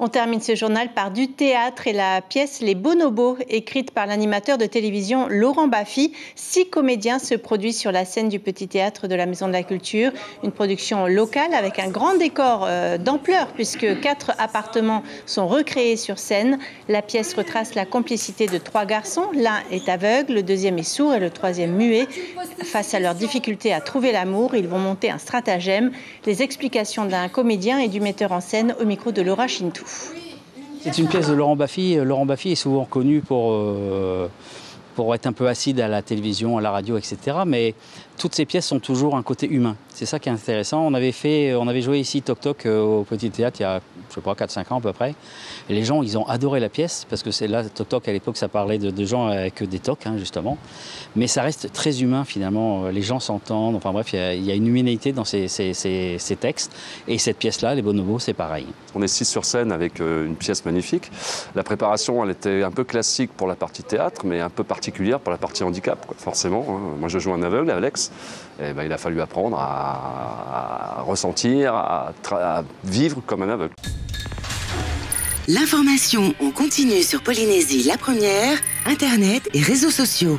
On termine ce journal par du théâtre et la pièce Les Bonobos, écrite par l'animateur de télévision Laurent Baffy. 6 comédiens se produisent sur la scène du Petit Théâtre de la Maison de la Culture. Une production locale avec un grand décor d'ampleur puisque 4 appartements sont recréés sur scène. La pièce retrace la complicité de 3 garçons. L'un est aveugle, le deuxième est sourd et le troisième muet. Face à leur difficulté à trouver l'amour, ils vont monter un stratagème. Les explications d'un comédien et du metteur en scène au micro de Laura Chintou. C'est une pièce de Laurent Baffy. Laurent Baffy est souvent connu pour être un peu acide à la télévision, à la radio, etc. Mais toutes ces pièces ont toujours un côté humain. C'est ça qui est intéressant. On avait joué ici Toc Toc au Petit Théâtre il y a, je sais pas, 4-5 ans à peu près. Et les gens, ils ont adoré la pièce parce que c'est là, Toc Toc, à l'époque, ça parlait de gens avec des tocs, justement. Mais ça reste très humain, finalement. Les gens s'entendent. Enfin bref, il y a une humanité dans ces textes. Et cette pièce-là, Les Bonobos, c'est pareil. On est 6 sur scène avec une pièce magnifique. La préparation, elle était un peu classique pour la partie théâtre, mais un peu particulière pour la partie handicap, quoi, forcément. Moi, je joue un aveugle, Alex. Et il a fallu apprendre à ressentir, à vivre comme un aveugle. L'information en continu sur Polynésie la première, Internet et réseaux sociaux.